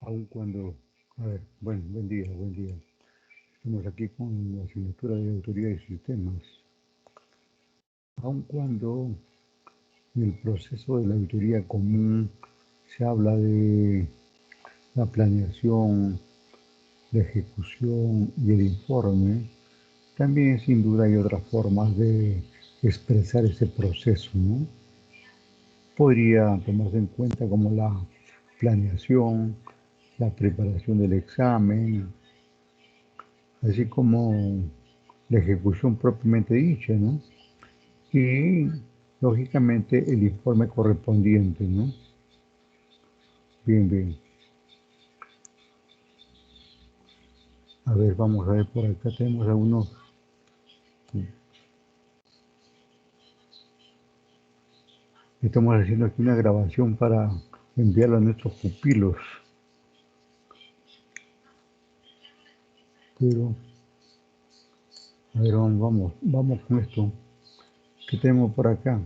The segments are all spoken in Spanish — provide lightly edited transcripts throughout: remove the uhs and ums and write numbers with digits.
Aun cuando, a ver, bueno, buen día, buen día. Estamos aquí con la asignatura de autoridad de sistemas. Aun cuando en el proceso de la auditoría común se habla de la planeación, la ejecución y el informe, también sin duda hay otras formas de expresar ese proceso, ¿no? Podría tomarse en cuenta como la planeación, la preparación del examen, así como la ejecución propiamente dicha, ¿no? Y, lógicamente, el informe correspondiente, ¿no? Bien, bien. A ver, vamos a ver, por acá tenemos algunos. Estamos haciendo aquí una grabación para enviarlo a nuestros pupilos. Pero, a ver, vamos con esto. ¿Qué tenemos por acá?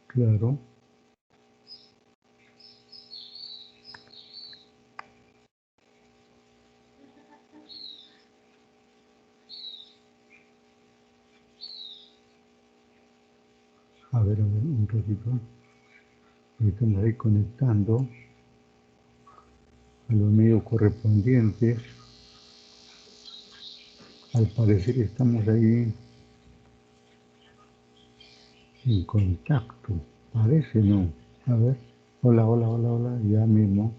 Claro. A ver, un ratito. Estamos ahí conectando a los medios correspondientes. Al parecer estamos ahí en contacto. Parece, no. A ver. Hola, hola, hola, hola. Ya mismo.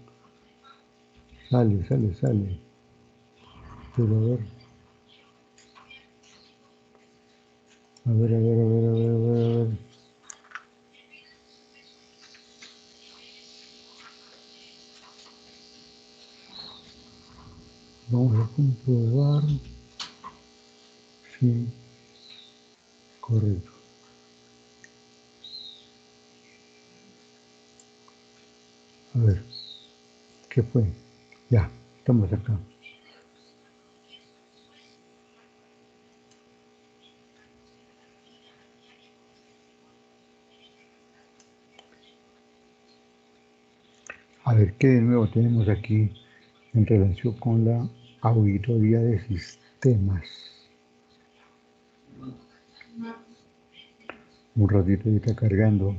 Sale, sale, sale. Pero a ver. A ver, a ver, a ver, a ver, a ver, a ver. Vamos a comprobar. Sí, correcto. A ver. ¿Qué fue? Ya, estamos acá. A ver, ¿qué de nuevo tenemos aquí en relación con la auditoría de sistemas? Un ratito ya está cargando.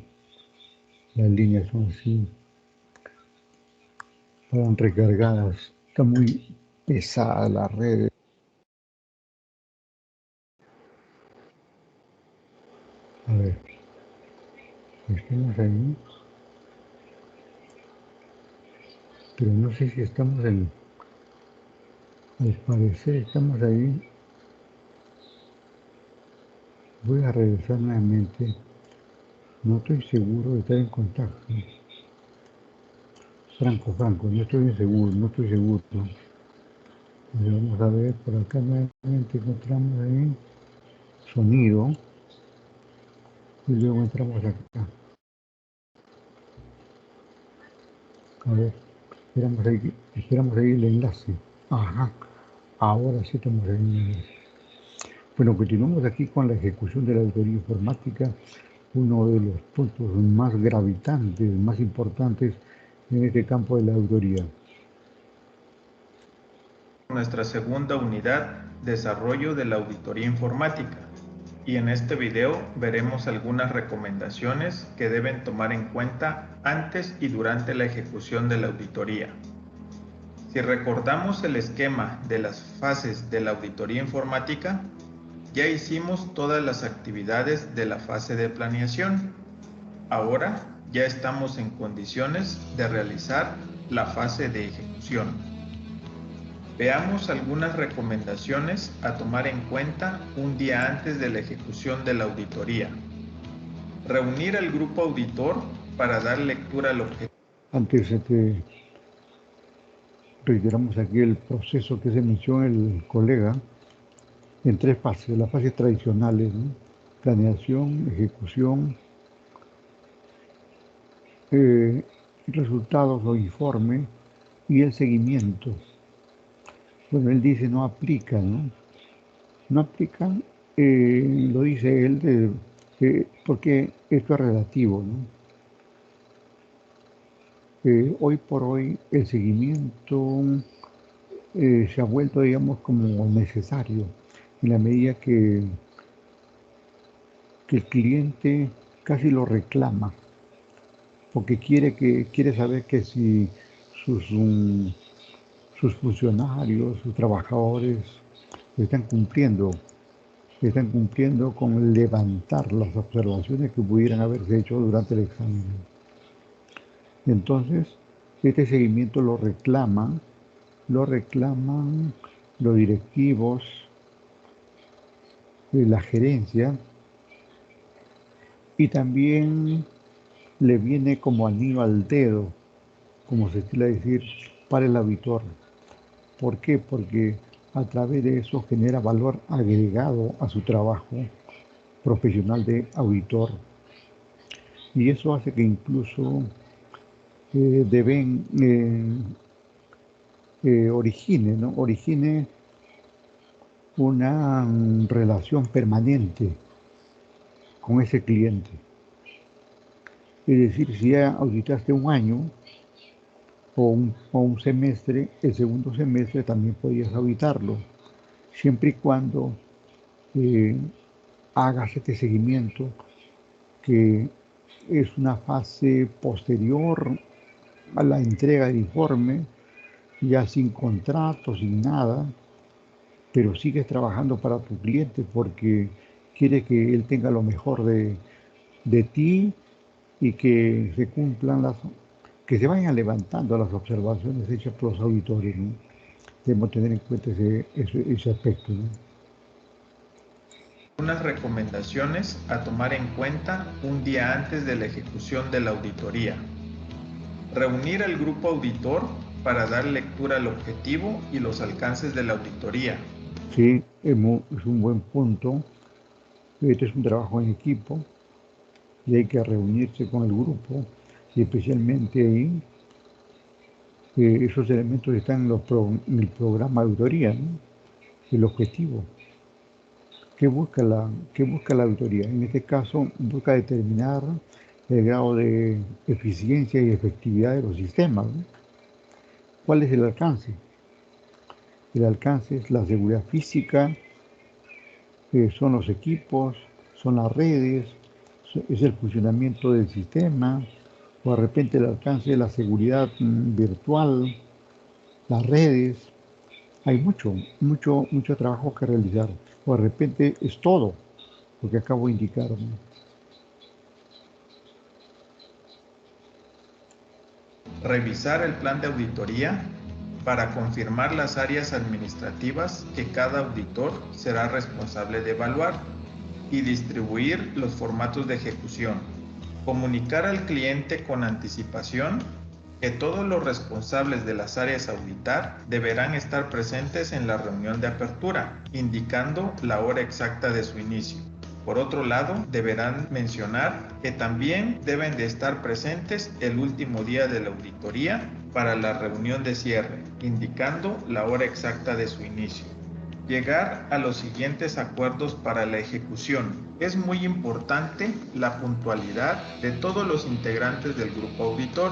Las líneas son así, van recargadas. Está muy pesada la red. A ver, estamos ahí, pero no sé si estamos en. Al parecer estamos ahí. Voy a regresar nuevamente. No estoy seguro de estar en contacto. Franco, no estoy seguro, no estoy seguro. Vamos a ver, por acá nuevamente encontramos ahí sonido y luego entramos acá. A ver, esperamos ahí el enlace. Ajá, ahora sí estamos ahí en el enlace. Bueno, continuamos aquí con la ejecución de la auditoría informática, uno de los puntos más gravitantes, más importantes en este campo de la auditoría. Nuestra segunda unidad, desarrollo de la auditoría informática. Y en este video veremos algunas recomendaciones que deben tomar en cuenta antes y durante la ejecución de la auditoría. Si recordamos el esquema de las fases de la auditoría informática, ya hicimos todas las actividades de la fase de planeación. Ahora ya estamos en condiciones de realizar la fase de ejecución. Veamos algunas recomendaciones a tomar en cuenta un día antes de la ejecución de la auditoría. Reunir al grupo auditor para dar lectura al objetivo. Antes reiteramos aquí el proceso que se mencionó el colega en tres fases, las fases tradicionales, ¿no? Planeación, ejecución, resultados o informe y el seguimiento. Bueno, él dice no aplica, ¿no? No aplican, lo dice él, porque esto es relativo, ¿no? Hoy por hoy el seguimiento se ha vuelto, digamos, como necesario en la medida que el cliente casi lo reclama, porque quiere saber que si sus, sus funcionarios, sus trabajadores están cumpliendo con levantar las observaciones que pudieran haberse hecho durante el examen. Entonces, este seguimiento lo reclaman los directivos, la gerencia, y también le viene como anillo al dedo, como se suele decir, para el auditor. ¿Por qué? Porque a través de eso genera valor agregado a su trabajo profesional de auditor. Y eso hace que incluso origine una relación permanente con ese cliente. Es decir, si ya auditaste un año o un semestre, el segundo semestre también podías auditarlo, siempre y cuando eh, hagas este seguimiento, que es una fase posterior a la entrega del informe, ya sin contrato, sin nada, pero sigues trabajando para tu cliente porque quiere que él tenga lo mejor de ti y que se cumplan que se vayan levantando las observaciones hechas por los auditores, ¿no? Debemos tener en cuenta ese aspecto, ¿no? Unas recomendaciones a tomar en cuenta un día antes de la ejecución de la auditoría. Reunir al grupo auditor para dar lectura al objetivo y los alcances de la auditoría. Sí, es un buen punto. Este es un trabajo en equipo y hay que reunirse con el grupo, y especialmente ahí esos elementos están en el programa de auditoría, ¿no? El objetivo. ¿Qué busca la auditoría? En este caso, busca determinar el grado de eficiencia y efectividad de los sistemas, ¿no? ¿Cuál es el alcance? El alcance es la seguridad física, son los equipos, son las redes, es el funcionamiento del sistema, o de repente el alcance de la seguridad virtual, las redes. Hay mucho trabajo que realizar. O de repente es todo lo que acabo de indicar, ¿no? Revisar el plan de auditoría para confirmar las áreas administrativas que cada auditor será responsable de evaluar y distribuir los formatos de ejecución. Comunicar al cliente con anticipación que todos los responsables de las áreas a auditar deberán estar presentes en la reunión de apertura, indicando la hora exacta de su inicio. Por otro lado, deberán mencionar que también deben de estar presentes el último día de la auditoría para la reunión de cierre, indicando la hora exacta de su inicio. Llegar a los siguientes acuerdos para la ejecución. Es muy importante la puntualidad de todos los integrantes del grupo auditor.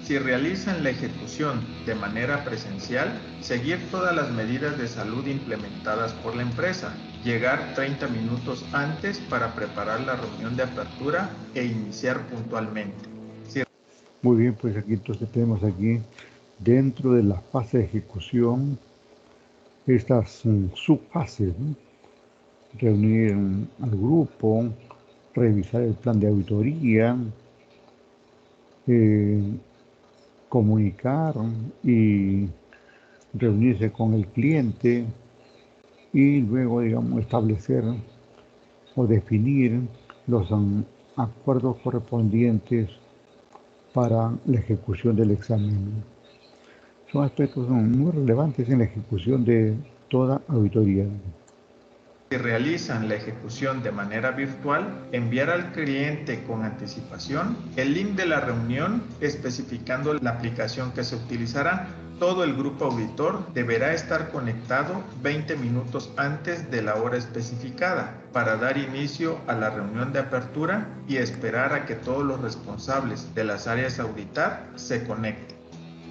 Si realizan la ejecución de manera presencial, seguir todas las medidas de salud implementadas por la empresa, llegar 30 minutos antes para preparar la reunión de apertura e iniciar puntualmente. Muy bien, pues aquí entonces tenemos aquí, dentro de la fase de ejecución, estas subfases, ¿no? Reunir al grupo, revisar el plan de auditoría, eh, comunicar y reunirse con el cliente, y luego, digamos, establecer o definir los acuerdos correspondientes para la ejecución del examen. Son aspectos muy relevantes en la ejecución de toda auditoría. Si realizan la ejecución de manera virtual, enviar al cliente con anticipación el link de la reunión especificando la aplicación que se utilizará Todo el grupo auditor deberá estar conectado 20 minutos antes de la hora especificada para dar inicio a la reunión de apertura y esperar a que todos los responsables de las áreas a auditar se conecten.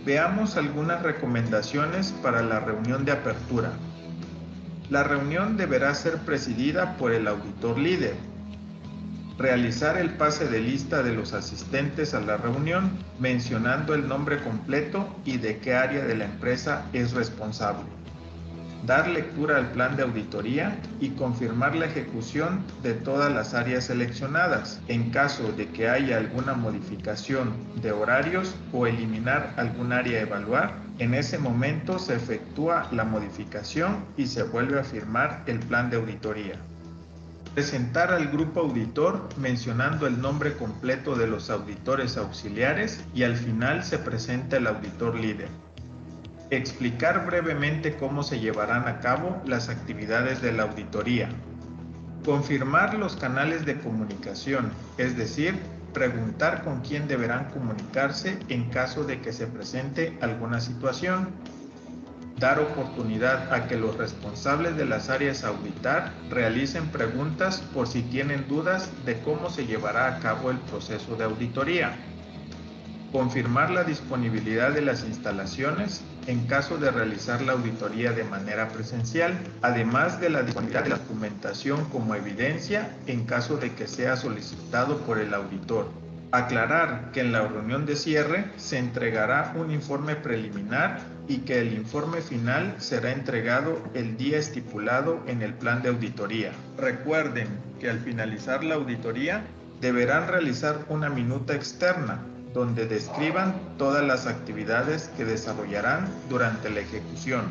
Veamos algunas recomendaciones para la reunión de apertura. La reunión deberá ser presidida por el auditor líder. Realizar el pase de lista de los asistentes a la reunión, mencionando el nombre completo y de qué área de la empresa es responsable. Dar lectura al plan de auditoría y confirmar la ejecución de todas las áreas seleccionadas. En caso de que haya alguna modificación de horarios o eliminar algún área a evaluar, en ese momento se efectúa la modificación y se vuelve a firmar el plan de auditoría. Presentar al grupo auditor mencionando el nombre completo de los auditores auxiliares y al final se presenta el auditor líder. Explicar brevemente cómo se llevarán a cabo las actividades de la auditoría. Confirmar los canales de comunicación, es decir, preguntar con quién deberán comunicarse en caso de que se presente alguna situación. Dar oportunidad a que los responsables de las áreas a auditar realicen preguntas por si tienen dudas de cómo se llevará a cabo el proceso de auditoría. Confirmar la disponibilidad de las instalaciones en caso de realizar la auditoría de manera presencial, además de la disponibilidad de la documentación como evidencia en caso de que sea solicitado por el auditor. Aclarar que en la reunión de cierre se entregará un informe preliminar y que el informe final será entregado el día estipulado en el plan de auditoría. Recuerden que al finalizar la auditoría deberán realizar una minuta externa donde describan todas las actividades que desarrollarán durante la ejecución.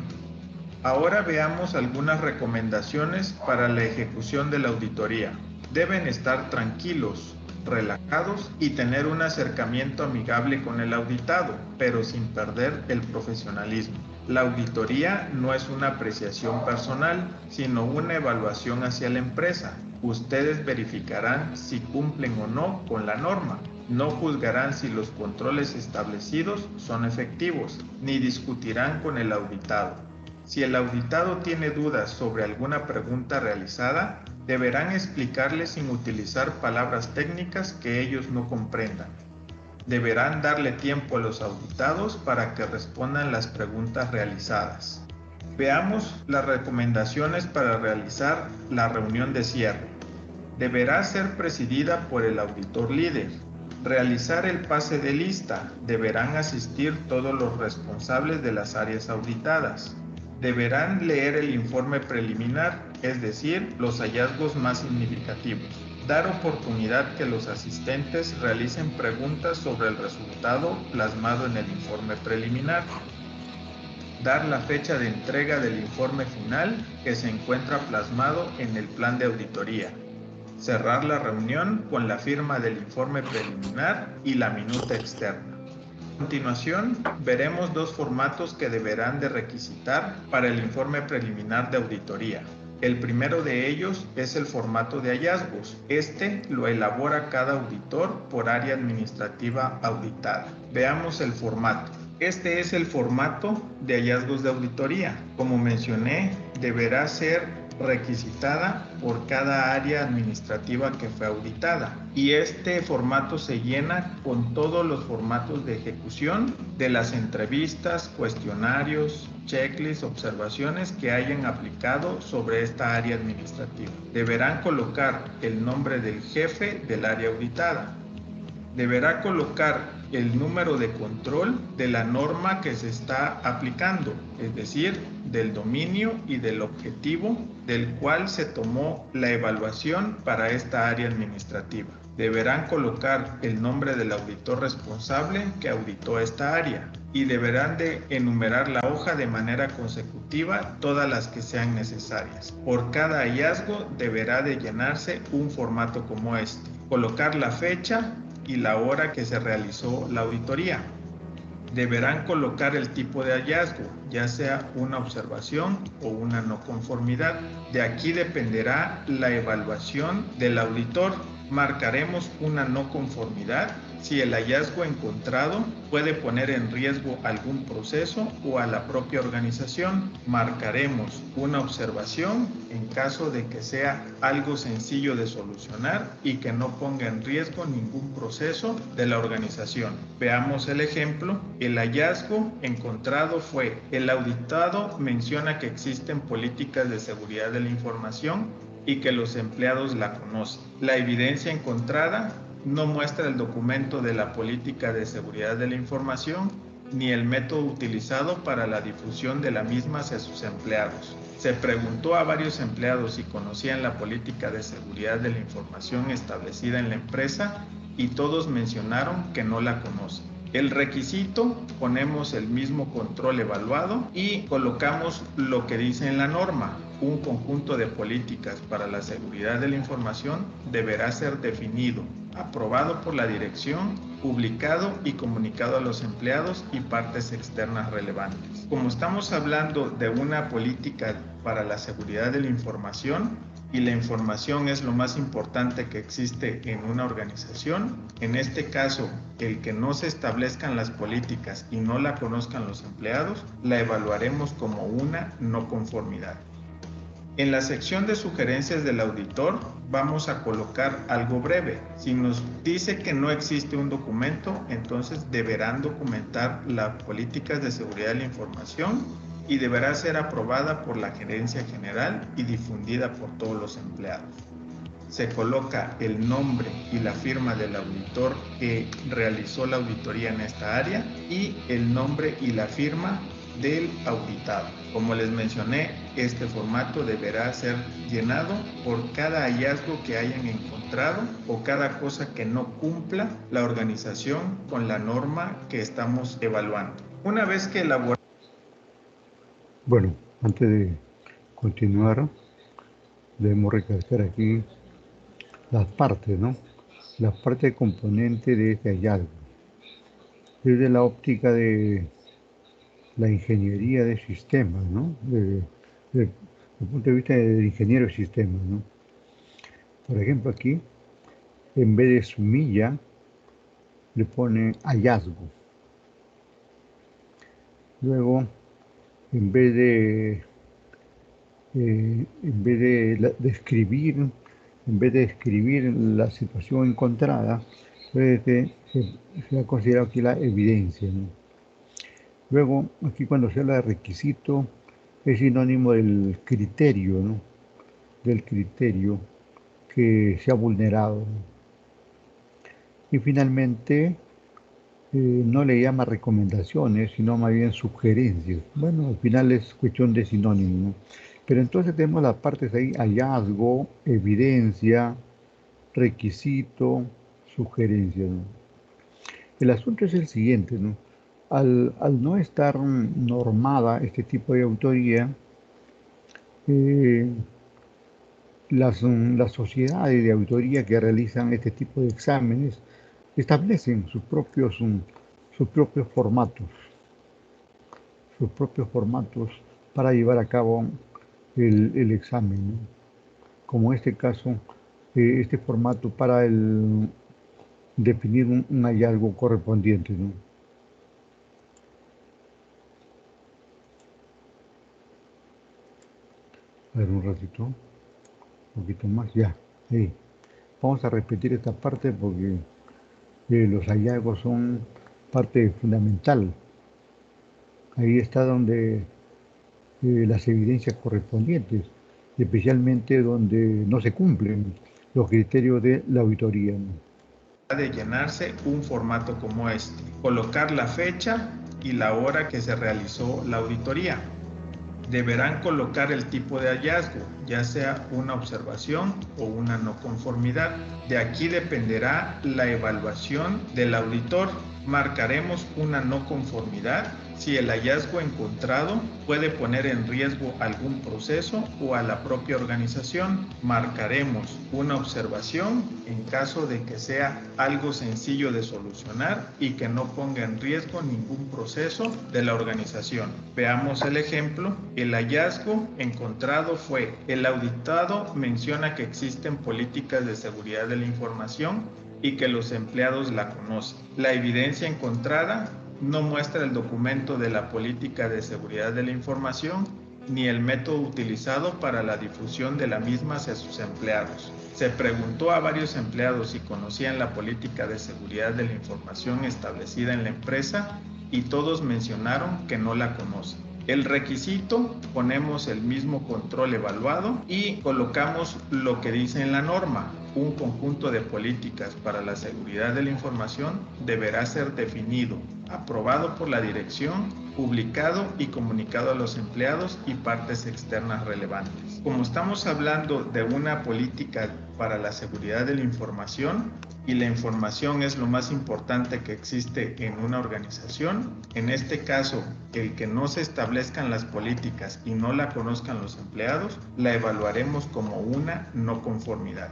Ahora veamos algunas recomendaciones para la ejecución de la auditoría. Deben estar tranquilos, relajados y tener un acercamiento amigable con el auditado, pero sin perder el profesionalismo. La auditoría no es una apreciación personal, sino una evaluación hacia la empresa. Ustedes verificarán si cumplen o no con la norma. No juzgarán si los controles establecidos son efectivos, ni discutirán con el auditado. Si el auditado tiene dudas sobre alguna pregunta realizada, deberán explicarle sin utilizar palabras técnicas que ellos no comprendan. Deberán darle tiempo a los auditados para que respondan las preguntas realizadas. Veamos las recomendaciones para realizar la reunión de cierre. Deberá ser presidida por el auditor líder. Realizar el pase de lista. Deberán asistir todos los responsables de las áreas auditadas. Deberán leer el informe preliminar, es decir, los hallazgos más significativos. Dar oportunidad que los asistentes realicen preguntas sobre el resultado plasmado en el informe preliminar. Dar la fecha de entrega del informe final que se encuentra plasmado en el plan de auditoría. Cerrar la reunión con la firma del informe preliminar y la minuta externa. A continuación, veremos dos formatos que deberán de requisitar para el informe preliminar de auditoría. El primero de ellos es el formato de hallazgos. Este lo elabora cada auditor por área administrativa auditada. Veamos el formato. Este es el formato de hallazgos de auditoría. Como mencioné, deberá ser requisitada por cada área administrativa que fue auditada, y este formato se llena con todos los formatos de ejecución de las entrevistas, cuestionarios, checklists, observaciones que hayan aplicado sobre esta área administrativa. Deberán colocar el nombre del jefe del área auditada. Deberá colocar el número de control de la norma que se está aplicando, es decir, del dominio y del objetivo del cual se tomó la evaluación para esta área administrativa. Deberán colocar el nombre del auditor responsable que auditó esta área y deberán de enumerar la hoja de manera consecutiva todas las que sean necesarias. Por cada hallazgo deberá de llenarse un formato como este. Colocar la fecha y la hora que se realizó la auditoría. Deberán colocar el tipo de hallazgo, ya sea una observación o una no conformidad. De aquí dependerá la evaluación del auditor. Marcaremos una no conformidad si el hallazgo encontrado puede poner en riesgo algún proceso o a la propia organización. Marcaremos una observación en caso de que sea algo sencillo de solucionar y que no ponga en riesgo ningún proceso de la organización. Veamos el ejemplo. El hallazgo encontrado fue: el auditado menciona que existen políticas de seguridad de la información y que los empleados la conocen. La evidencia encontrada no muestra el documento de la política de seguridad de la información ni el método utilizado para la difusión de la misma hacia sus empleados. Se preguntó a varios empleados si conocían la política de seguridad de la información establecida en la empresa y todos mencionaron que no la conocen. El requisito, ponemos el mismo control evaluado y colocamos lo que dice en la norma. Un conjunto de políticas para la seguridad de la información deberá ser definido, aprobado por la dirección, publicado y comunicado a los empleados y partes externas relevantes. Como estamos hablando de una política para la seguridad de la información, y la información es lo más importante que existe en una organización, en este caso, el que no se establezcan las políticas y no la conozcan los empleados, la evaluaremos como una no conformidad. En la sección de sugerencias del auditor vamos a colocar algo breve. Si nos dice que no existe un documento, entonces deberán documentar las políticas de seguridad de la información y deberá ser aprobada por la gerencia general y difundida por todos los empleados. Se coloca el nombre y la firma del auditor que realizó la auditoría en esta área y el nombre y la firma del auditado. Como les mencioné, este formato deberá ser llenado por cada hallazgo que hayan encontrado o cada cosa que no cumpla la organización con la norma que estamos evaluando. Una vez que elaboramos... Bueno, antes de continuar, debemos recalcar aquí las partes, ¿no? Las partes componentes de este hallazgo. Desde la óptica de la ingeniería de sistemas, ¿no? Desde el punto de vista del ingeniero de sistemas, ¿no? Por ejemplo, aquí, en vez de sumilla, le pone hallazgo. Luego, en vez de describir la situación encontrada, se ha considerado aquí la evidencia, ¿no? Luego, aquí cuando se habla de requisito, es sinónimo del criterio, ¿no? Del criterio que se ha vulnerado, ¿no? Y finalmente, no le llama recomendaciones, sino más bien sugerencias. Bueno, al final es cuestión de sinónimo, ¿no? Pero entonces tenemos las partes ahí: hallazgo, evidencia, requisito, sugerencia, ¿no? El asunto es el siguiente, ¿no? Al no estar normada este tipo de auditoría, las sociedades de auditoría que realizan este tipo de exámenes establecen sus propios formatos para llevar a cabo el examen, ¿no? Como en este caso, este formato para definir un hallazgo correspondiente, ¿no? A ver, un ratito, un poquito más, ya. Hey. Vamos a repetir esta parte porque los hallazgos son parte fundamental. Ahí está donde las evidencias correspondientes, especialmente donde no se cumplen los criterios de la auditoría, ¿no? De llenarse un formato como este, colocar la fecha y la hora que se realizó la auditoría. Deberán colocar el tipo de hallazgo, ya sea una observación o una no conformidad. De aquí dependerá la evaluación del auditor. Marcaremos una no conformidad si el hallazgo encontrado puede poner en riesgo algún proceso o a la propia organización. Marcaremos una observación en caso de que sea algo sencillo de solucionar y que no ponga en riesgo ningún proceso de la organización. Veamos el ejemplo. El hallazgo encontrado fue: el auditado menciona que existen políticas de seguridad de la información y que los empleados la conocen. La evidencia encontrada no muestra el documento de la política de seguridad de la información ni el método utilizado para la difusión de la misma hacia sus empleados. Se preguntó a varios empleados si conocían la política de seguridad de la información establecida en la empresa y todos mencionaron que no la conocen. El requisito, ponemos el mismo control evaluado y colocamos lo que dice en la norma. Un conjunto de políticas para la seguridad de la información deberá ser definido, aprobado por la dirección, publicado y comunicado a los empleados y partes externas relevantes. Como estamos hablando de una política para la seguridad de la información, y la información es lo más importante que existe en una organización, en este caso, el que no se establezcan las políticas y no la conozcan los empleados, la evaluaremos como una no conformidad.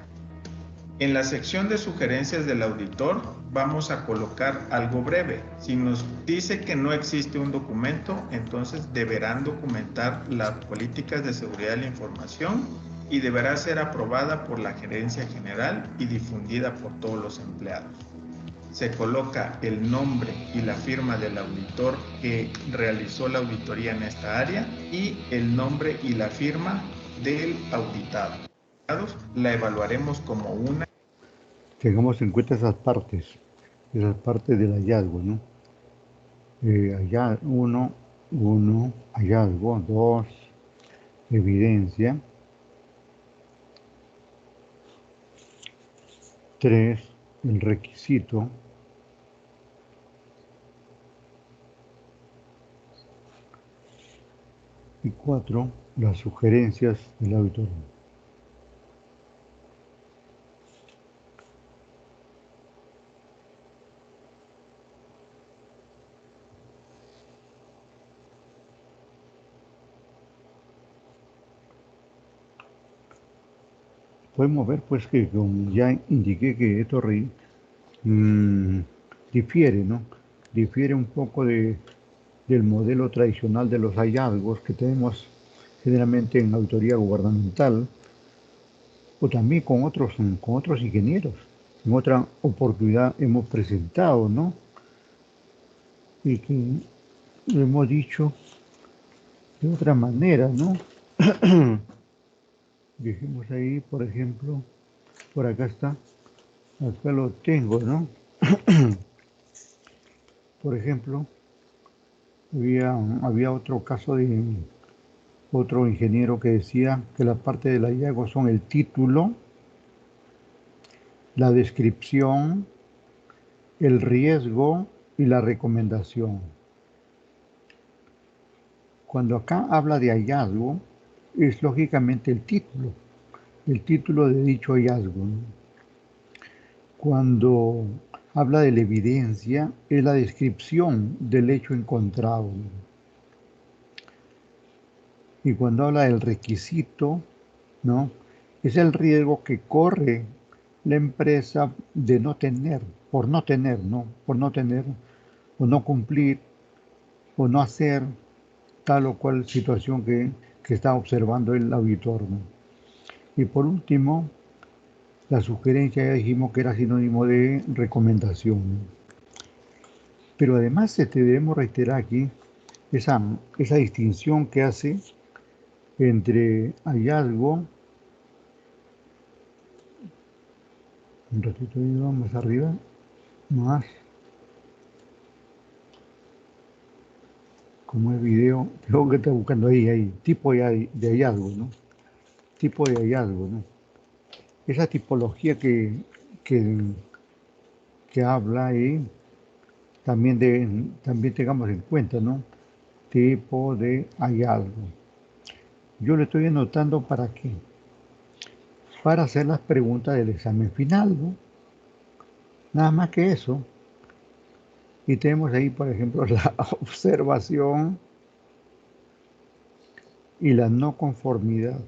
En la sección de sugerencias del auditor vamos a colocar algo breve. Si nos dice que no existe un documento, entonces deberán documentar las políticas de seguridad de la información y deberá ser aprobada por la gerencia general y difundida por todos los empleados. Se coloca el nombre y la firma del auditor que realizó la auditoría en esta área y el nombre y la firma del auditado. La evaluaremos como una. Tengamos en cuenta esas partes del hallazgo, ¿no? Uno, hallazgo, 2, evidencia, 3, el requisito, 4, las sugerencias del auditor. Podemos ver pues que, como ya indiqué, que esto difiere, ¿no? Difiere un poco del modelo tradicional de los hallazgos que tenemos generalmente en auditoría gubernamental, o también con otros ingenieros. En otra oportunidad hemos presentado, ¿no? Y que lo hemos dicho de otra manera, ¿no? Dejemos ahí, por ejemplo, por acá está, acá lo tengo, ¿no? Por ejemplo, había otro caso de otro ingeniero que decía que la parte del hallazgo son el título, la descripción, el riesgo y la recomendación. Cuando acá habla de hallazgo, es lógicamente el título de dicho hallazgo, ¿no? Cuando habla de la evidencia, es la descripción del hecho encontrado, ¿no? Y cuando habla del requisito, ¿no? Es el riesgo que corre la empresa de no tener, por no tener, o no cumplir, o no hacer tal o cual situación que está observando el auditor, ¿no? Y por último, la sugerencia ya dijimos que era sinónimo de recomendación, ¿no? Pero además debemos reiterar aquí esa distinción que hace entre hallazgo, un ratito más arriba, más, como es video, luego que está buscando ahí, tipo de hallazgo, ¿no? Tipo de hallazgo, ¿no? Esa tipología que habla ahí, también tengamos en cuenta, ¿no? Tipo de hallazgo. Yo lo estoy anotando para qué. Para hacer las preguntas del examen final, ¿no? Nada más que eso. Y tenemos ahí, por ejemplo, la observación y la no conformidad.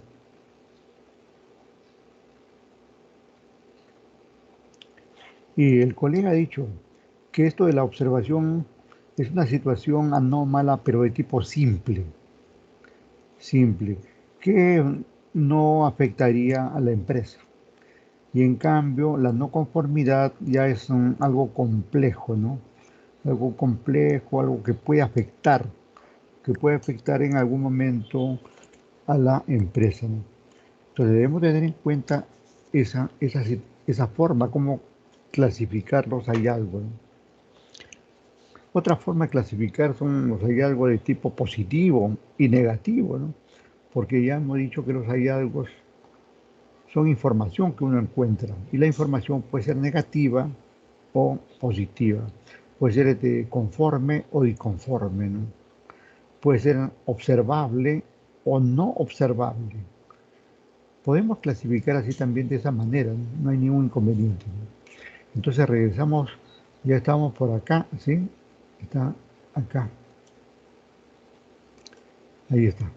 Y el colega ha dicho que esto de la observación es una situación anómala, pero de tipo simple, que no afectaría a la empresa. Y en cambio, la no conformidad ya es algo complejo, ¿no? Algo complejo, algo que puede afectar en algún momento a la empresa, ¿no? Entonces debemos tener en cuenta esa forma, cómo clasificar los hallazgos, ¿no? Otra forma de clasificar son los hallazgos de tipo positivo y negativo, ¿no? Porque ya hemos dicho que los hallazgos son información que uno encuentra y la información puede ser negativa o positiva, puede ser conforme o disconforme, ¿no? Puede ser observable o no observable. Podemos clasificar así también de esa manera, ¿no? No hay ningún inconveniente, ¿no? Entonces regresamos, ya estamos por acá, ¿sí? Está acá, ahí está.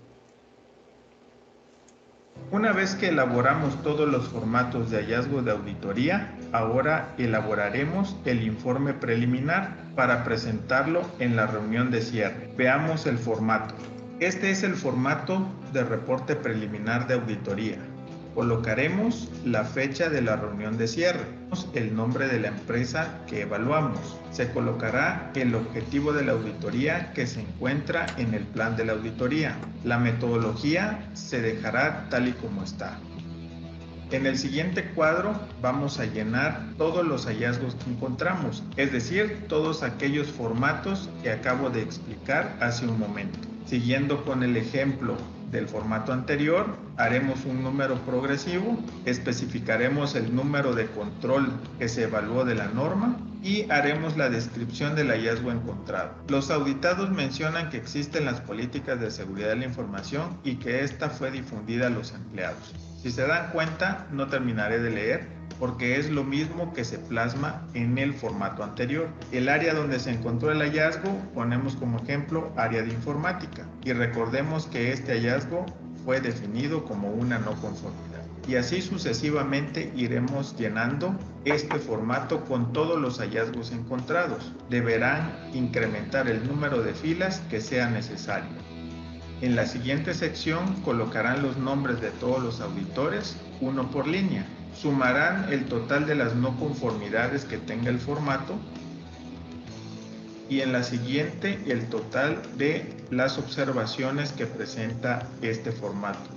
Una vez que elaboramos todos los formatos de hallazgo de auditoría, ahora elaboraremos el informe preliminar para presentarlo en la reunión de cierre. Veamos el formato. Este es el formato de reporte preliminar de auditoría. Colocaremos la fecha de la reunión de cierre, el nombre de la empresa que evaluamos. Se colocará el objetivo de la auditoría que se encuentra en el plan de la auditoría. La metodología se dejará tal y como está. En el siguiente cuadro vamos a llenar todos los hallazgos que encontramos, es decir, todos aquellos formatos que acabo de explicar hace un momento. Siguiendo con el ejemplo del formato anterior, haremos un número progresivo, especificaremos el número de control que se evaluó de la norma y haremos la descripción del hallazgo encontrado. Los auditados mencionan que existen las políticas de seguridad de la información y que esta fue difundida a los empleados. Si se dan cuenta, no terminaré de leer porque es lo mismo que se plasma en el formato anterior. El área donde se encontró el hallazgo, ponemos como ejemplo área de informática y recordemos que este hallazgo fue definido como una no conformidad. Y así sucesivamente iremos llenando este formato con todos los hallazgos encontrados. Deberán incrementar el número de filas que sea necesario. En la siguiente sección colocarán los nombres de todos los auditores, uno por línea. Sumarán el total de las no conformidades que tenga el formato y en la siguiente el total de las observaciones que presenta este formato.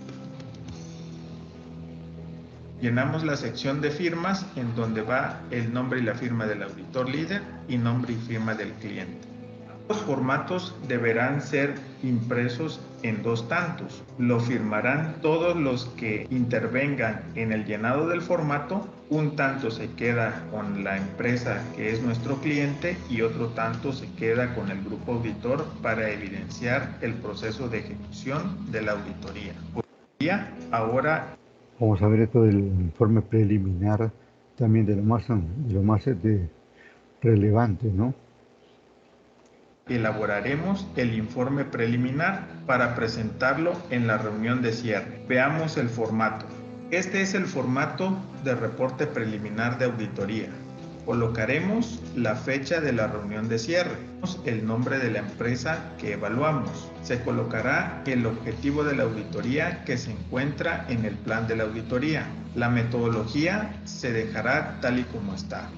Llenamos la sección de firmas en donde va el nombre y la firma del auditor líder y nombre y firma del cliente. Los formatos deberán ser impresos en 2 tantos. Lo firmarán todos los que intervengan en el llenado del formato. Un tanto se queda con la empresa que es nuestro cliente y otro tanto se queda con el grupo auditor para evidenciar el proceso de ejecución de la auditoría. Ahora Vamos a ver esto del informe preliminar, también de lo más relevante, ¿no? elaboraremos el informe preliminar para presentarlo en la reunión de cierre. Veamos el formato. Este es el formato de reporte preliminar de auditoría. Colocaremos la fecha de la reunión de cierre, el nombre de la empresa que evaluamos. Se colocará el objetivo de la auditoría que se encuentra en el plan de la auditoría. La metodología se dejará tal y como está.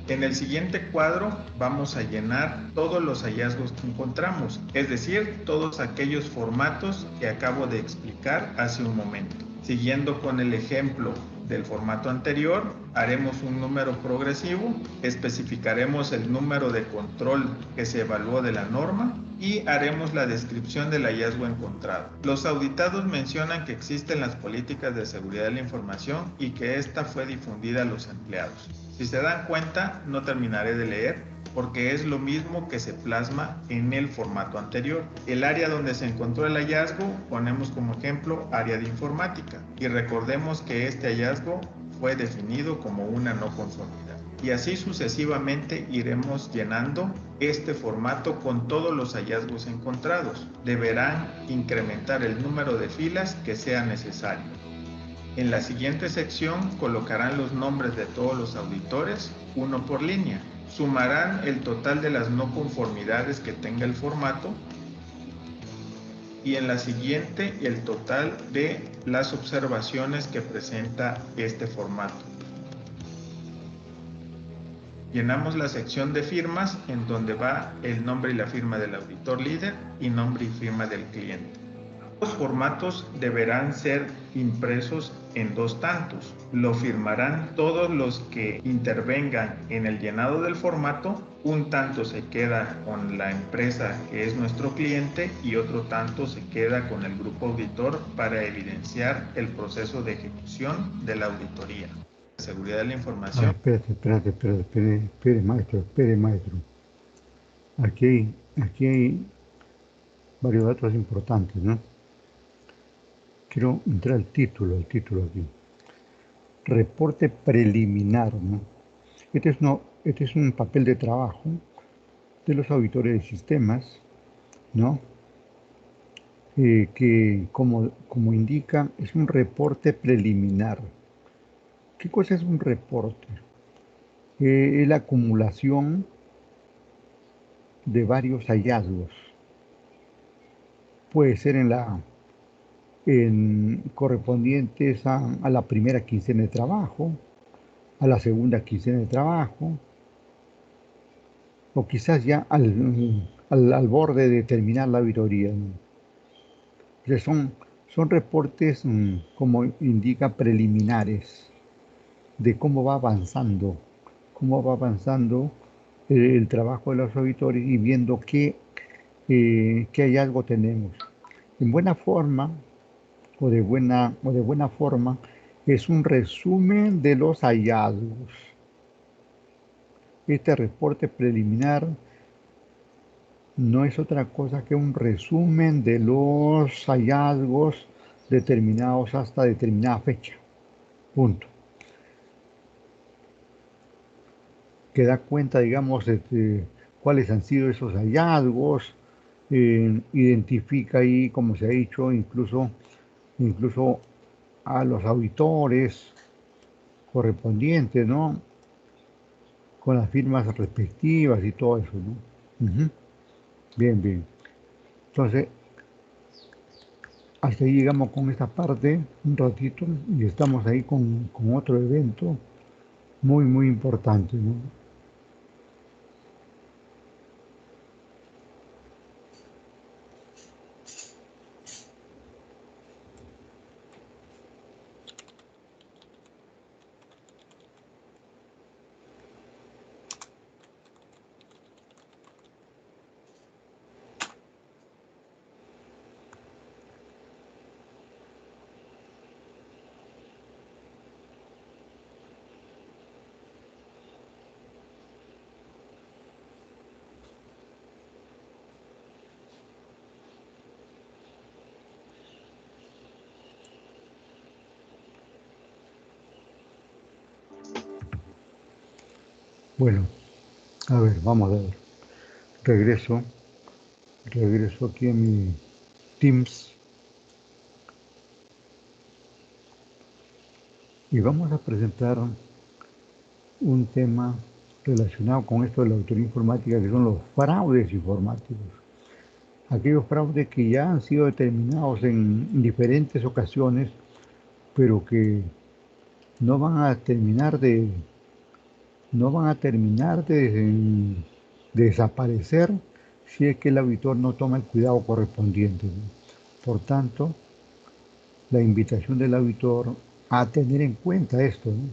En el siguiente cuadro vamos a llenar todos los hallazgos que encontramos, es decir, todos aquellos formatos que acabo de explicar hace un momento. Siguiendo con el ejemplo del formato anterior, haremos un número progresivo, especificaremos el número de control que se evaluó de la norma y haremos la descripción del hallazgo encontrado. Los auditados mencionan que existen las políticas de seguridad de la información y que esta fue difundida a los empleados. Si se dan cuenta, no terminaré de leer porque es lo mismo que se plasma en el formato anterior. El área donde se encontró el hallazgo, ponemos como ejemplo área de informática y recordemos que este hallazgo fue definido como una no conformidad. Y así sucesivamente iremos llenando este formato con todos los hallazgos encontrados. Deberán incrementar el número de filas que sea necesario. En la siguiente sección colocarán los nombres de todos los auditores, uno por línea. Sumarán el total de las no conformidades que tenga el formato y en la siguiente el total de las observaciones que presenta este formato. Llenamos la sección de firmas en donde va el nombre y la firma del auditor líder y nombre y firma del cliente. Los formatos deberán ser impresos en 2 tantos. Lo firmarán todos los que intervengan en el llenado del formato. Un tanto se queda con la empresa que es nuestro cliente y otro tanto se queda con el grupo auditor para evidenciar el proceso de ejecución de la auditoría. Seguridad de la información. Espere, maestro. Aquí hay varios datos importantes, ¿no? Quiero entrar al título aquí. Reporte preliminar, ¿no? Este es un papel de trabajo de los auditores de sistemas, ¿no? Que como indica, es un reporte preliminar. ¿Qué cosa es un reporte? Es la acumulación de varios hallazgos. Puede ser correspondientes a la primera quincena de trabajo, a la segunda quincena de trabajo, o quizás ya al borde de terminar la auditoría, ¿no? O sea, son reportes, como indica, preliminares de cómo va avanzando el trabajo de los auditores y viendo qué hallazgo tenemos. En buena forma o de buena forma es un resumen de los hallazgos. Este reporte preliminar no es otra cosa que un resumen de los hallazgos determinados hasta determinada fecha. Punto. Que da cuenta, digamos, de cuáles han sido esos hallazgos, identifica ahí, como se ha dicho, incluso a los auditores correspondientes, ¿no? Con las firmas respectivas y todo eso, ¿no? Bien. Entonces, hasta ahí llegamos con esta parte, un ratito, y estamos ahí con otro evento muy importante, ¿no? Bueno, a ver, vamos a ver. Regreso aquí a mi Teams y vamos a presentar un tema relacionado con esto de la auditoría informática, que son los fraudes informáticos. Aquellos fraudes que ya han sido determinados en diferentes ocasiones, pero que no van a terminar de desaparecer si es que el auditor no toma el cuidado correspondiente, ¿no? Por tanto, la invitación del auditor a tener en cuenta esto, ¿no?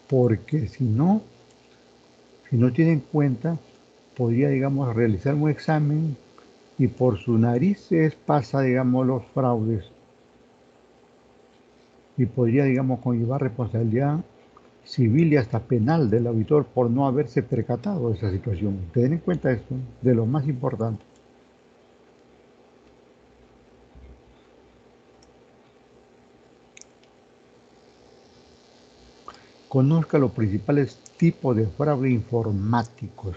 Porque si no tiene en cuenta, podría, digamos, realizar un examen y por sus narices pasa, digamos, los fraudes y podría, digamos, conllevar responsabilidad civil y hasta penal del auditor por no haberse percatado de esa situación. Ten en cuenta esto, de lo más importante. Conozca los principales tipos de fraude informáticos.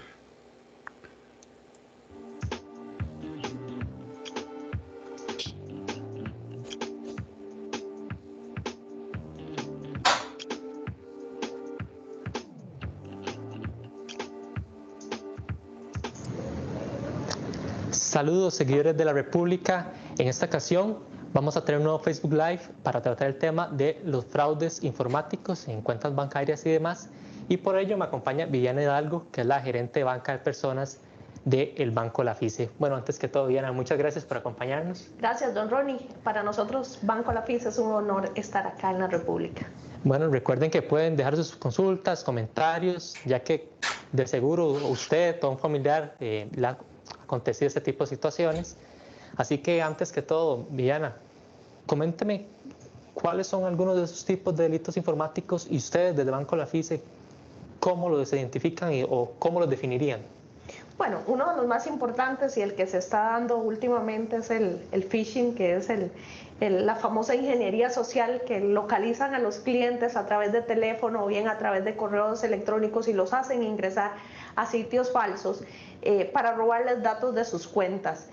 Saludos seguidores de la República. En esta ocasión vamos a tener un nuevo Facebook Live para tratar el tema de los fraudes informáticos en cuentas bancarias y demás. Y por ello me acompaña Viviana Hidalgo, que es la gerente de banca de personas del Banco Lafice. Bueno, antes que todo, Viviana, muchas gracias por acompañarnos. Gracias, don Ronnie. Para nosotros, Banco Lafice, es un honor estar acá en la República. Bueno, recuerden que pueden dejar sus consultas, comentarios, ya que de seguro usted o un familiar le ha acontecido este tipo de situaciones. Así que antes que todo, Viviana, coménteme cuáles son algunos de esos tipos de delitos informáticos y ustedes desde Banco Lafice, ¿cómo los identifican o cómo los definirían? Bueno, uno de los más importantes y el que se está dando últimamente es el phishing, que es la famosa ingeniería social que localizan a los clientes a través de teléfono o bien a través de correos electrónicos y los hacen ingresar a sitios falsos para robarles datos de sus cuentas.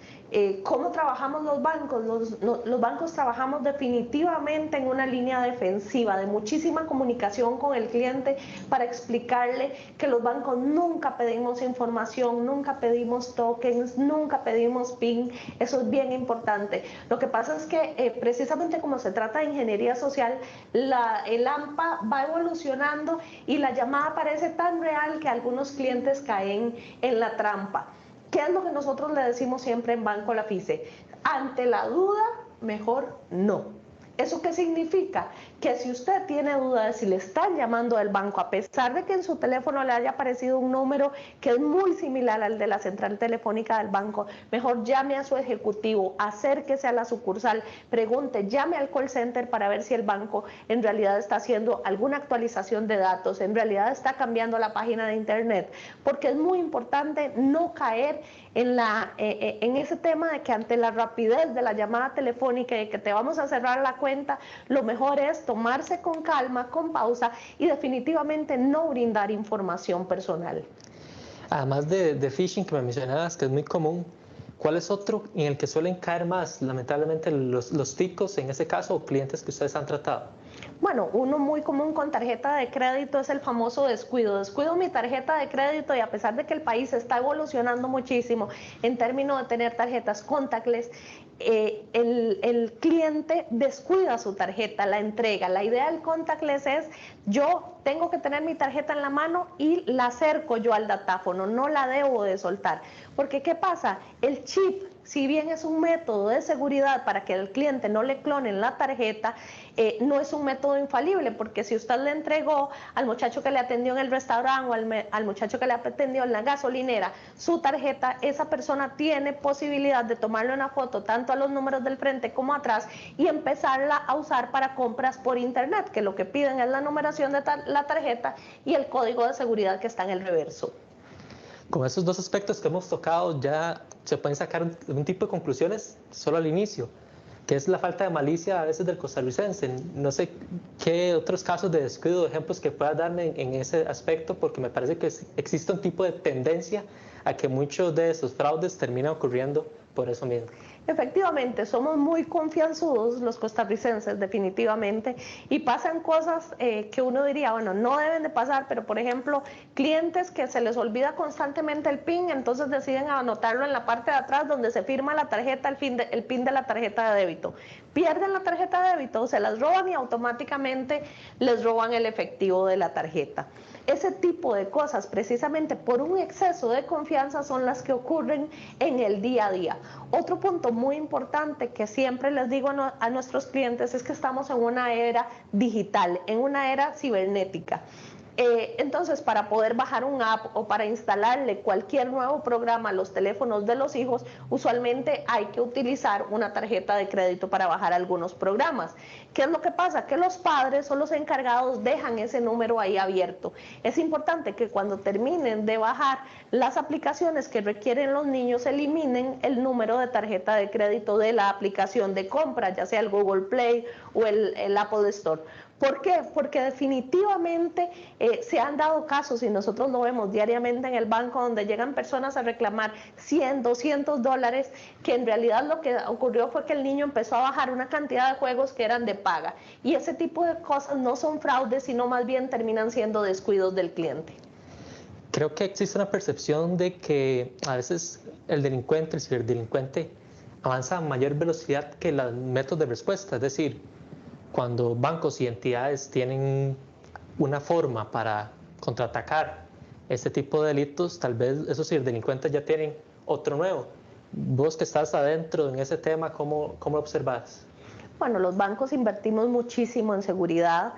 ¿Cómo trabajamos los bancos? Los bancos trabajamos definitivamente en una línea defensiva de muchísima comunicación con el cliente para explicarle que los bancos nunca pedimos información, nunca pedimos tokens, nunca pedimos PIN. Eso es bien importante. Lo que pasa es que precisamente como se trata de ingeniería social, el AMPA va evolucionando y la llamada parece tan real que algunos clientes caen en la trampa. ¿Qué es lo que nosotros le decimos siempre en Banco Lafice? Ante la duda, mejor no. ¿Eso qué significa? Que si usted tiene duda de si le están llamando del banco, a pesar de que en su teléfono le haya aparecido un número que es muy similar al de la central telefónica del banco, mejor llame a su ejecutivo, acérquese a la sucursal, pregunte, llame al call center para ver si el banco en realidad está haciendo alguna actualización de datos, en realidad está cambiando la página de internet, porque es muy importante no caer en ese tema de que ante la rapidez de la llamada telefónica y de que te vamos a cerrar la cuenta, lo mejor es tomarse con calma, con pausa y definitivamente no brindar información personal. Además de phishing que me mencionabas, que es muy común, ¿cuál es otro en el que suelen caer más, lamentablemente, los ticos, en ese caso, o clientes que ustedes han tratado? Bueno, uno muy común con tarjeta de crédito es el famoso descuido. Descuido mi tarjeta de crédito y a pesar de que el país está evolucionando muchísimo en términos de tener tarjetas contactless, el cliente descuida su tarjeta, la entrega. La idea del contactless es yo tengo que tener mi tarjeta en la mano y la acerco yo al datáfono, no la debo de soltar. Porque ¿qué pasa? El chip, si bien es un método de seguridad para que el cliente no le clonen la tarjeta, no es un método infalible, porque si usted le entregó al muchacho que le atendió en el restaurante o al muchacho que le atendió en la gasolinera su tarjeta, esa persona tiene posibilidad de tomarle una foto tanto a los números del frente como atrás y empezarla a usar para compras por internet, que lo que piden es la numeración de la tarjeta y el código de seguridad que está en el reverso. Con esos dos aspectos que hemos tocado ya se pueden sacar un tipo de conclusiones solo al inicio, que es la falta de malicia a veces del costarricense. No sé qué otros casos de descuido, ejemplos que puedas darme en ese aspecto, porque me parece que existe un tipo de tendencia a que muchos de esos fraudes terminan ocurriendo por eso mismo. Efectivamente, somos muy confianzudos los costarricenses, definitivamente, y pasan cosas que uno diría, bueno, no deben de pasar, pero por ejemplo, clientes que se les olvida constantemente el PIN, entonces deciden anotarlo en la parte de atrás donde se firma la tarjeta, el PIN de la tarjeta de débito. Pierden la tarjeta de débito, se las roban y automáticamente les roban el efectivo de la tarjeta. Ese tipo de cosas, precisamente por un exceso de confianza, son las que ocurren en el día a día. Otro punto muy importante que siempre les digo a nuestros clientes es que estamos en una era digital, en una era cibernética. Entonces, para poder bajar un app o para instalarle cualquier nuevo programa a los teléfonos de los hijos, usualmente hay que utilizar una tarjeta de crédito para bajar algunos programas. ¿Qué es lo que pasa? Que los padres o los encargados dejan ese número ahí abierto. Es importante que cuando terminen de bajar las aplicaciones que requieren los niños, eliminen el número de tarjeta de crédito de la aplicación de compra, ya sea el Google Play o el Apple Store. ¿Por qué? Porque definitivamente se han dado casos, y nosotros lo vemos diariamente en el banco, donde llegan personas a reclamar 100, 200 dólares, que en realidad lo que ocurrió fue que el niño empezó a bajar una cantidad de juegos que eran de paga. Y ese tipo de cosas no son fraudes, sino más bien terminan siendo descuidos del cliente. Creo que existe una percepción de que a veces el delincuente, el ciberdelincuente, avanza a mayor velocidad que los métodos de respuesta. Es decir, cuando bancos y entidades tienen una forma para contraatacar este tipo de delitos, tal vez esos ciberdelincuentes ya tienen otro nuevo. Vos que estás adentro en ese tema, ¿cómo lo observas? Bueno, los bancos invertimos muchísimo en seguridad,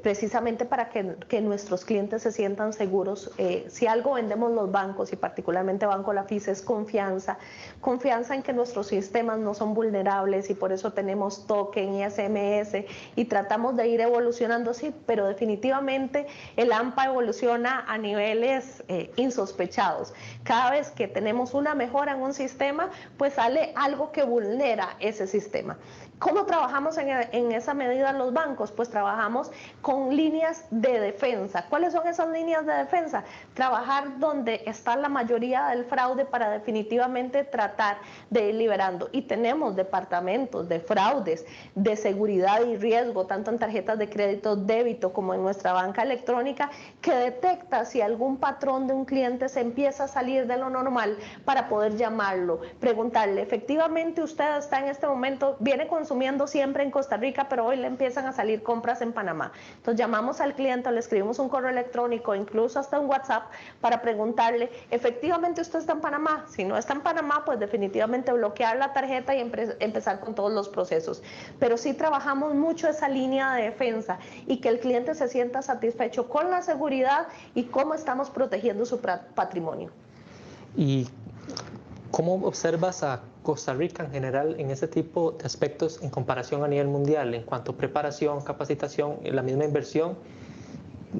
precisamente para que nuestros clientes se sientan seguros. Si algo vendemos los bancos, y particularmente Banco La FIS, es confianza. Confianza en que nuestros sistemas no son vulnerables, y por eso tenemos token y SMS, y tratamos de ir evolucionando, sí, pero definitivamente el AMPA evoluciona a niveles insospechados. Cada vez que tenemos una mejora en un sistema, pues sale algo que vulnera ese sistema. ¿Cómo trabajamos en esa medida los bancos? Pues trabajamos con líneas de defensa. ¿Cuáles son esas líneas de defensa? Trabajar donde está la mayoría del fraude para definitivamente tratar de ir liberando. Y tenemos departamentos de fraudes, de seguridad y riesgo, tanto en tarjetas de crédito, débito, como en nuestra banca electrónica, que detecta si algún patrón de un cliente se empieza a salir de lo normal para poder llamarlo, preguntarle, efectivamente usted está en este momento, viene consumiendo siempre en Costa Rica, pero hoy le empiezan a salir compras en Panamá. Entonces llamamos al cliente, le escribimos un correo electrónico, incluso hasta un WhatsApp, para preguntarle, efectivamente usted está en Panamá. Si no está en Panamá, pues definitivamente bloquear la tarjeta y empezar con todos los procesos. Pero sí trabajamos mucho esa línea de defensa y que el cliente se sienta satisfecho con la seguridad y cómo estamos protegiendo su patrimonio. ¿Y cómo observas a Costa Rica en general en ese tipo de aspectos en comparación a nivel mundial, en cuanto a preparación, capacitación, la misma inversión,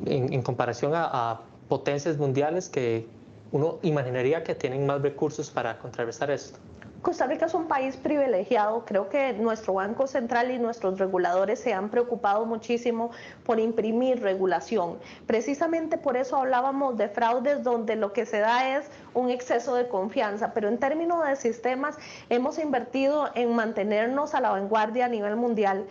en comparación a potencias mundiales que uno imaginaría que tienen más recursos para contrarrestar esto? Costa Rica es un país privilegiado. Creo que nuestro Banco Central y nuestros reguladores se han preocupado muchísimo por imprimir regulación. Precisamente por eso hablábamos de fraudes donde lo que se da es un exceso de confianza, pero en términos de sistemas hemos invertido en mantenernos a la vanguardia a nivel mundial.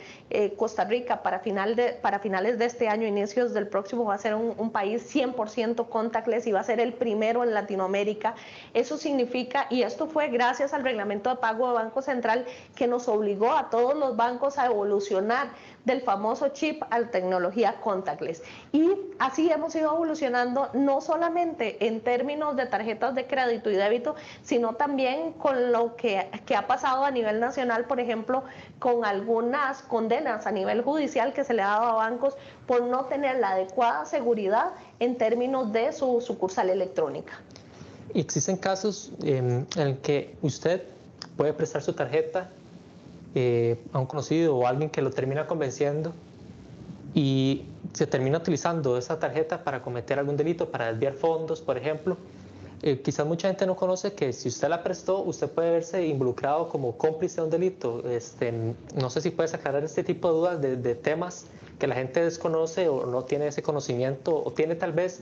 Costa Rica para finales de este año, inicios del próximo, va a ser un país 100% contactless y va a ser el primero en Latinoamérica. Eso significa, y esto fue gracias al reglamento de pago de Banco Central, que nos obligó a todos los bancos a evolucionar del famoso chip a la tecnología contactless. Y así hemos ido evolucionando, no solamente en términos de tarjetas de crédito y débito, sino también con lo que ha pasado a nivel nacional, por ejemplo, con algunas condenas a nivel judicial que se le ha dado a bancos por no tener la adecuada seguridad en términos de su sucursal electrónica. ¿Existen casos en que usted puede prestar su tarjeta a un conocido o a alguien que lo termina convenciendo y se termina utilizando esa tarjeta para cometer algún delito, para desviar fondos, por ejemplo? Quizás mucha gente no conoce que si usted la prestó, usted puede verse involucrado como cómplice de un delito. No sé si puedes aclarar este tipo de dudas de temas que la gente desconoce o no tiene ese conocimiento, o tiene tal vez,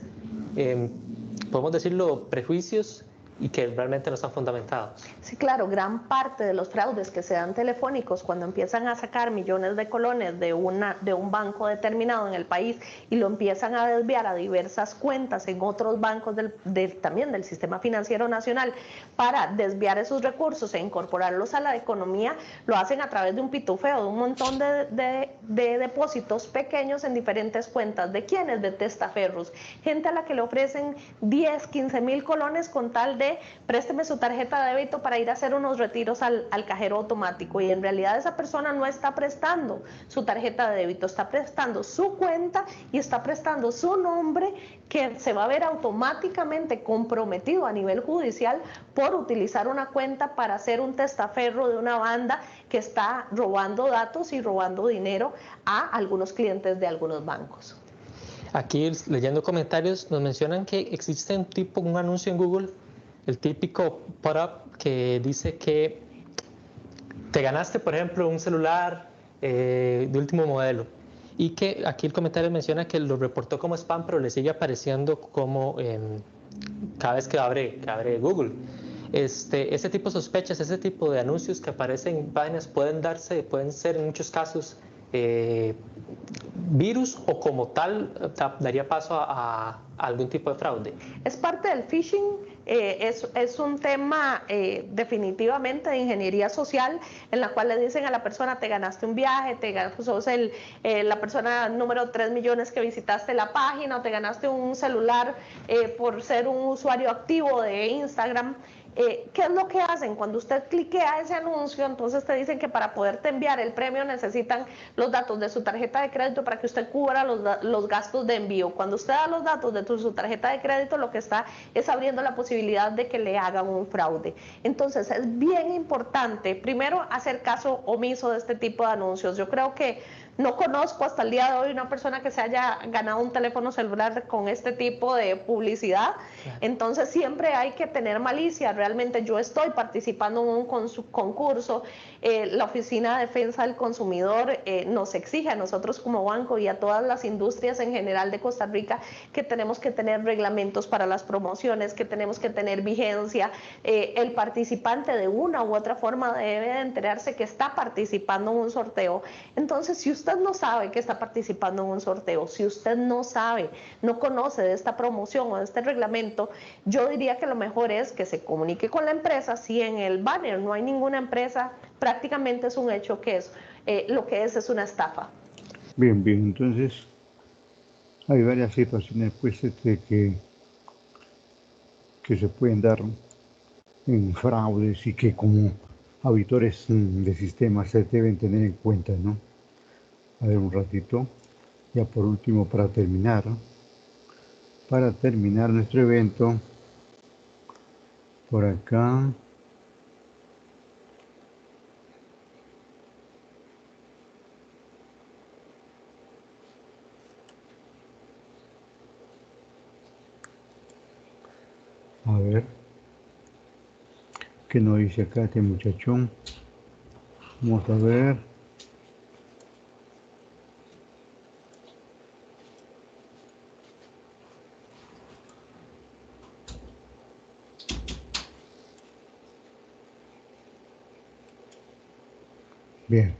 podemos decirlo, prejuicios y que realmente no están fundamentados. Sí, claro, gran parte de los fraudes que se dan telefónicos cuando empiezan a sacar millones de colones de un banco determinado en el país y lo empiezan a desviar a diversas cuentas en otros bancos también del sistema financiero nacional para desviar esos recursos e incorporarlos a la economía, lo hacen a través de un pitufeo, de un montón de depósitos pequeños en diferentes cuentas. ¿De quiénes? De testaferros, gente a la que le ofrecen 10, 15 mil colones con tal de présteme su tarjeta de débito para ir a hacer unos retiros al cajero automático, y en realidad esa persona no está prestando su tarjeta de débito, está prestando su cuenta y está prestando su nombre, que se va a ver automáticamente comprometido a nivel judicial por utilizar una cuenta para ser un testaferro de una banda que está robando datos y robando dinero a algunos clientes de algunos bancos. Aquí leyendo comentarios nos mencionan que existe un anuncio en Google, el típico pop-up que dice que te ganaste, por ejemplo, un celular de último modelo, y que aquí el comentario menciona que lo reportó como spam, pero le sigue apareciendo como cada vez que abre Google. Ese tipo de sospechas, ese tipo de anuncios que aparecen en páginas pueden ser en muchos casos virus, o como tal daría paso a algún tipo de fraude. Es parte del phishing. Es un tema definitivamente de ingeniería social, en la cual le dicen a la persona: te ganaste un viaje, sos la persona número 3 millones que visitaste la página, o te ganaste un celular por ser un usuario activo de Instagram. ¿Qué es lo que hacen? Cuando usted cliquea ese anuncio, entonces te dicen que para poderte enviar el premio necesitan los datos de su tarjeta de crédito para que usted cubra los gastos de envío. Cuando usted da los datos de su tarjeta de crédito, lo que está es abriendo la posibilidad de que le hagan un fraude. Entonces es bien importante, primero, hacer caso omiso de este tipo de anuncios. Yo creo que no conozco hasta el día de hoy una persona que se haya ganado un teléfono celular con este tipo de publicidad. Entonces siempre hay que tener malicia. Realmente yo estoy participando en un concurso. La Oficina de Defensa del Consumidor nos exige a nosotros como banco y a todas las industrias en general de Costa Rica que tenemos que tener reglamentos para las promociones, que tenemos que tener vigencia. El participante de una u otra forma debe de enterarse que está participando en un sorteo. Entonces, si usted no sabe que está participando en un sorteo, si usted no sabe, no conoce de esta promoción o de este reglamento, yo diría que lo mejor es que se comunique con la empresa. Si en el banner no hay ninguna empresa, prácticamente es un hecho que lo que es una estafa. Bien, bien, entonces hay varias situaciones pues que se pueden dar en fraudes y que como auditores de sistemas se deben tener en cuenta, ¿no? A ver un ratito, ya por último para terminar nuestro evento, por acá. A ver, ¿qué nos dice acá este muchachón? Vamos a ver. Bien.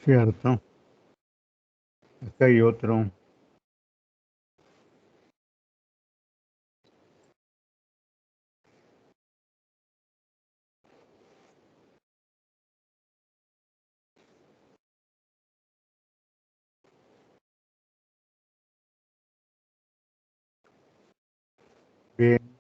Cierto. Acá hay otro. Bien.